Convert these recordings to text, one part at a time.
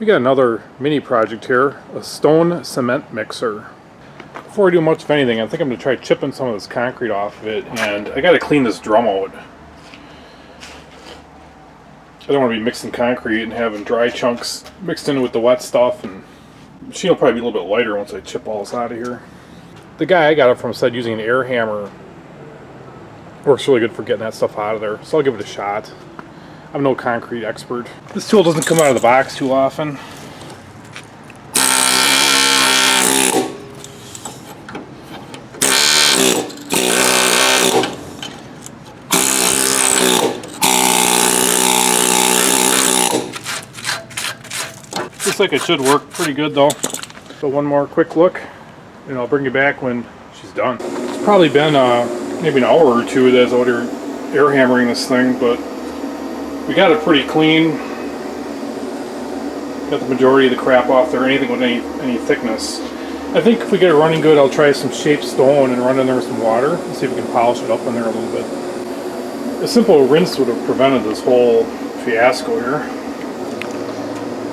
We got another mini project here, a stone cement mixer. Before I do much of anything, I think I'm going to try chipping some of this concrete off of it, and I got to clean this drum out. I don't want to be mixing concrete and having dry chunks mixed in with the wet stuff, and the machine will probably be a little bit lighter once I chip all this out of here. The guy I got it from said using an air hammer works really good for getting that stuff out of there, so I'll give it a shot. I'm no concrete expert. This tool doesn't come out of the box too often. Looks like it should work pretty good though. So one more quick look, and I'll bring you back when she's done. It's probably been maybe an hour or two that I was out here air hammering this thing, but we got it pretty clean. Got the majority of the crap off there, anything with any thickness. I think if we get it running good, I'll try some shaped stone and run in there with some water and see if we can polish it up in there a little bit. A simple rinse would have prevented this whole fiasco here.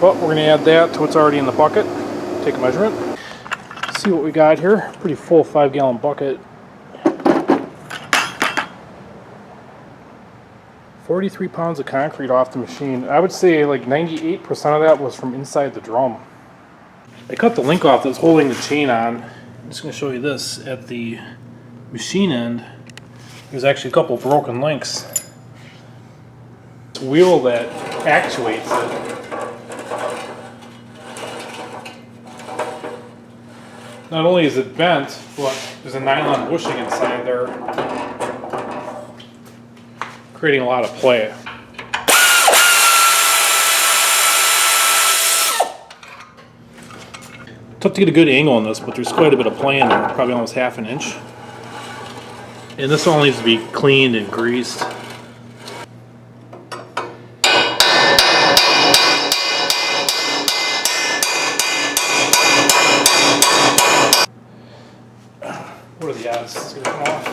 But we're going to add that to what's already in the bucket. Take a measurement. See what we got here. Pretty full 5-gallon bucket. 43 pounds of concrete off the machine. I would say like 98% of that was from inside the drum. I cut the link off that was holding the chain on. I'm just going to show you this. At the machine end, there's actually a couple broken links. This wheel that actuates it. Not only is it bent, but there's a nylon bushing inside there, creating a lot of play. Tough to get a good angle on this, but there's quite a bit of play in there, probably almost half an inch. And this all needs to be cleaned and greased. What are the odds it's going to come off?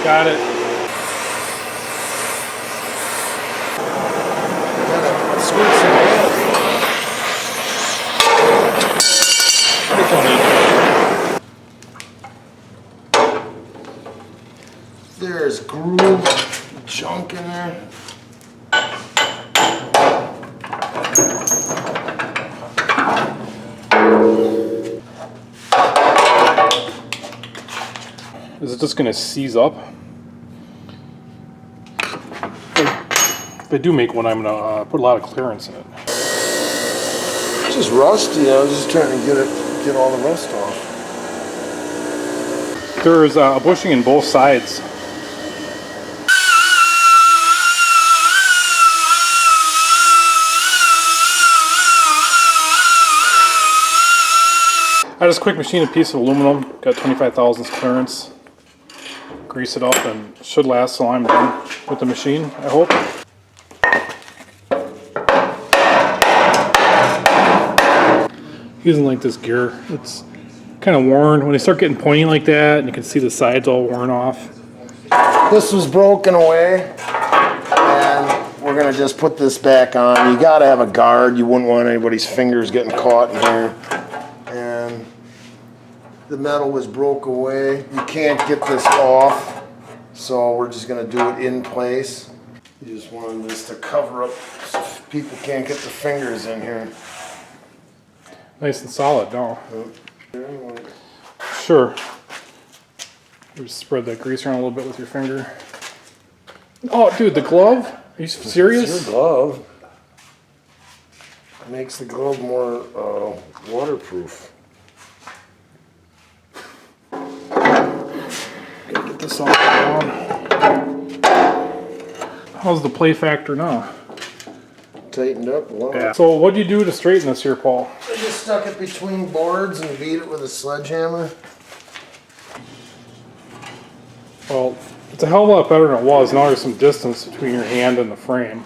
Got it. There's groove junk in there. Is it just going to seize up? If I do make one, I'm going to put a lot of clearance in it. It's just rusty. I was just trying to get all the rust off. There's a bushing in both sides. I just quick machine a piece of aluminum, got 25 thousandths clearance, grease it up, and should last till I'm done with the machine, I hope. He doesn't like this gear. It's kind of worn. When they start getting pointy like that, and you can see the sides all worn off. This was broken away, and we're gonna just put this back on. You gotta have a guard. You wouldn't want anybody's fingers getting caught in here. And the metal was broke away. You can't get this off, so we're just gonna do it in place. You just wanted this to cover up so people can't get their fingers in here. Nice and solid, no? Sure. Just spread that grease around a little bit with your finger. Oh, dude, the glove? Are you serious? It's your glove. It makes the glove more waterproof. Gotta get this all down. How's the play factor now? Tightened up a lot. Yeah. So what'd you do to straighten this here, Paul? I just stuck it between boards and beat it with a sledgehammer. Well, it's a hell of a lot better than it was. Now there's some distance between your hand and the frame.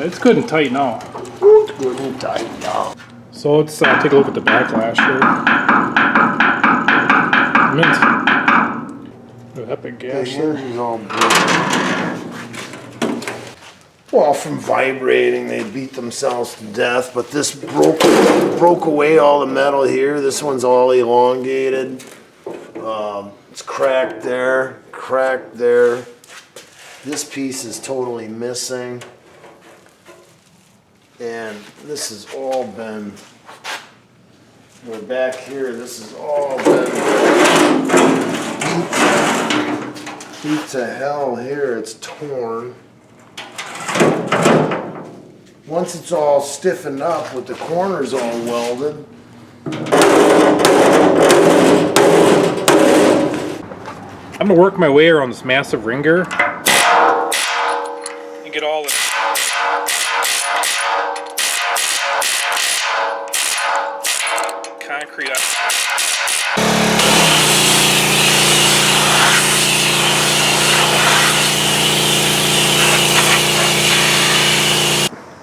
Yeah, it's good and tight now. Good and tight now. So let's take a look at the backlash here. Mint. Look at that big The gash there. hinge is all broken. Well, from vibrating, they beat themselves to death, but this broke away all the metal here. This one's all elongated. It's cracked there, cracked there. This piece is totally missing. And this has all been, we're back here, this has all been beat to hell here. It's torn. Once it's all stiffened up with the corners all welded, I'm gonna work my way around this massive ring gear and get all the concrete out.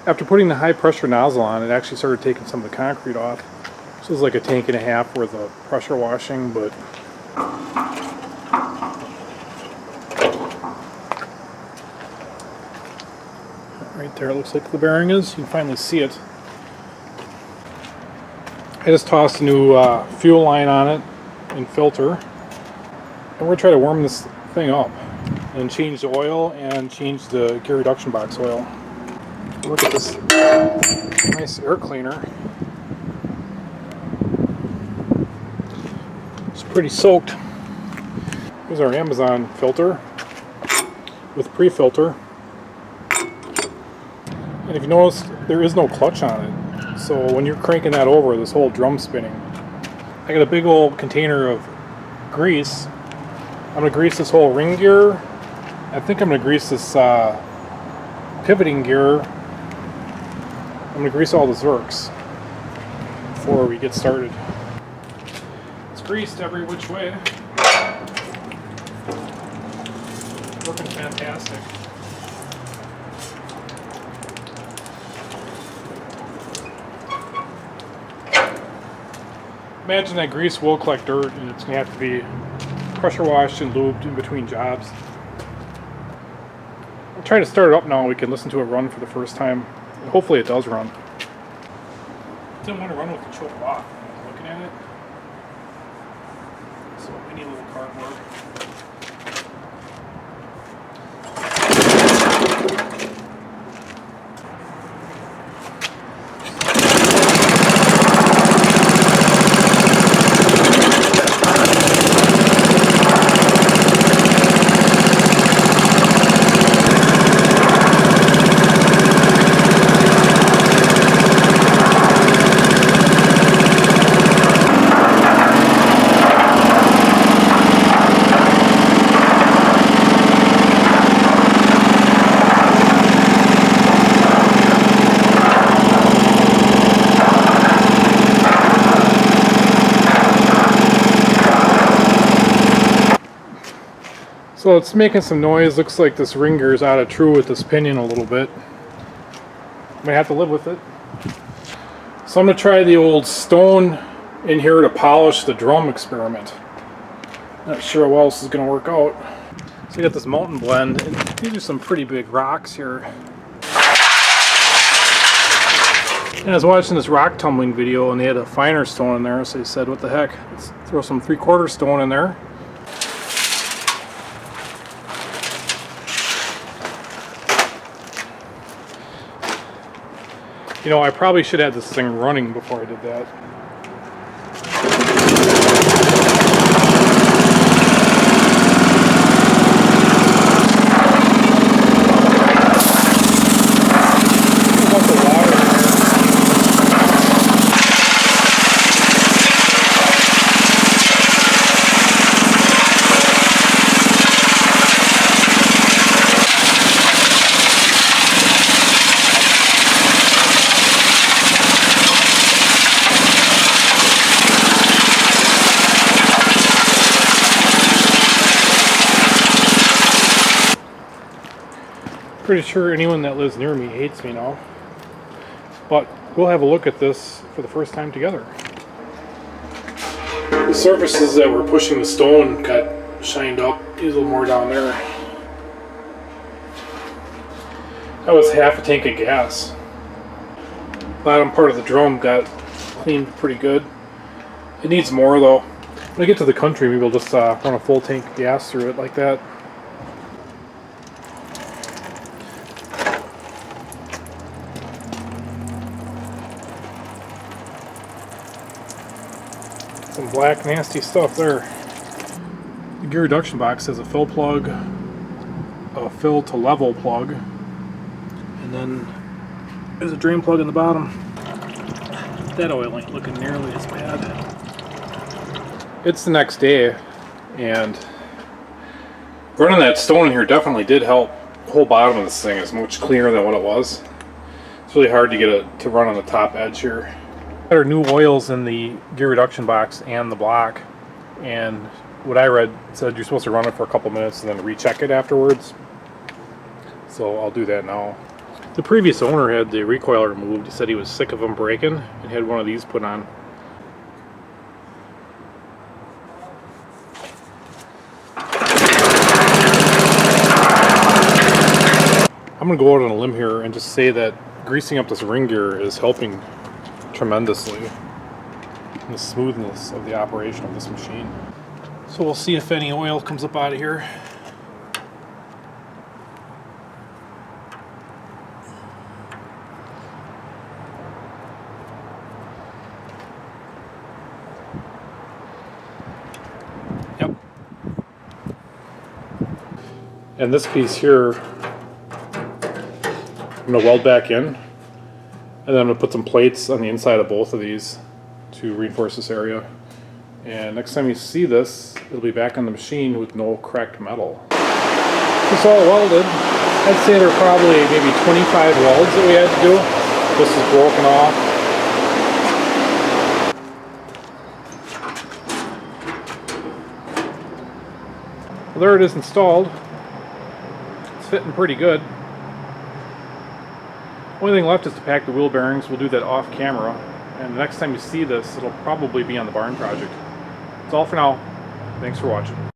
After putting the high pressure nozzle on, it actually started taking some of the concrete off. This was like a tank and a half worth of pressure washing, but right there it looks like the bearing is. You can finally see it. I just tossed a new fuel line on it and filter. And we're going to try to warm this thing up and change the oil and change the gear reduction box oil. Look at this nice air cleaner. It's pretty soaked. Here's our Amazon filter with pre-filter. And if you notice, there is no clutch on it. So when you're cranking that over, this whole drum's spinning. I got a big old container of grease. I'm going to grease this whole ring gear. I think I'm going to grease this pivoting gear. I'm going to grease all the Zerks before we get started. It's greased every which way. Working fantastic. Imagine that grease will collect dirt and it's going to have to be pressure washed and lubed in between jobs. I'll try to start it up now. We can listen to it run for the first time. And hopefully it does run. Didn't want to run with the choke off when I was looking at it. So we need a little cardboard. So it's making some noise. Looks like this ring gear is out of true with this pinion a little bit. Might have to live with it. So I'm going to try the old stone in here to polish the drum experiment. Not sure how else is going to work out. So you got this mountain blend, and these are some pretty big rocks here. And I was watching this rock tumbling video and they had a finer stone in there, so they said, what the heck, let's throw some 3/4 stone in there. You know, I probably should have this thing running before I did that. Pretty sure anyone that lives near me hates me now. But we'll have a look at this for the first time together. The surfaces that were pushing the stone got shined up. Use a little more down there. That was half a tank of gas. Bottom part of the drum got cleaned pretty good. It needs more though. When I get to the country, maybe we'll just run a full tank of gas through it like that. Some black nasty stuff there. The gear reduction box has a fill plug, a fill to level plug, and then there's a drain plug in the bottom. That oil ain't looking nearly as bad. It's the next day, and running that stone in here definitely did help. The whole bottom of this thing is much cleaner than what it was. It's really hard to get it to run on the top edge here. There are new oils in the gear reduction box and the block, and what I read said you're supposed to run it for a couple minutes and then recheck it afterwards. So I'll do that now. The previous owner had the recoil removed. He said he was sick of them breaking and had one of these put on. I'm going to go out on a limb here and just say that greasing up this ring gear is helping tremendously in the smoothness of the operation of this machine. So we'll see if any oil comes up out of here. Yep. And this piece here, I'm going to weld back in. And then I'm going to put some plates on the inside of both of these to reinforce this area. And next time you see this, it'll be back on the machine with no cracked metal. It's all welded. I'd say there are probably maybe 25 welds that we had to do. This is broken off. Well, there it is installed. It's fitting pretty good. Only thing left is to pack the wheel bearings. We'll do that off camera, and the next time you see this, it'll probably be on the barn project. That's all for now. Thanks for watching.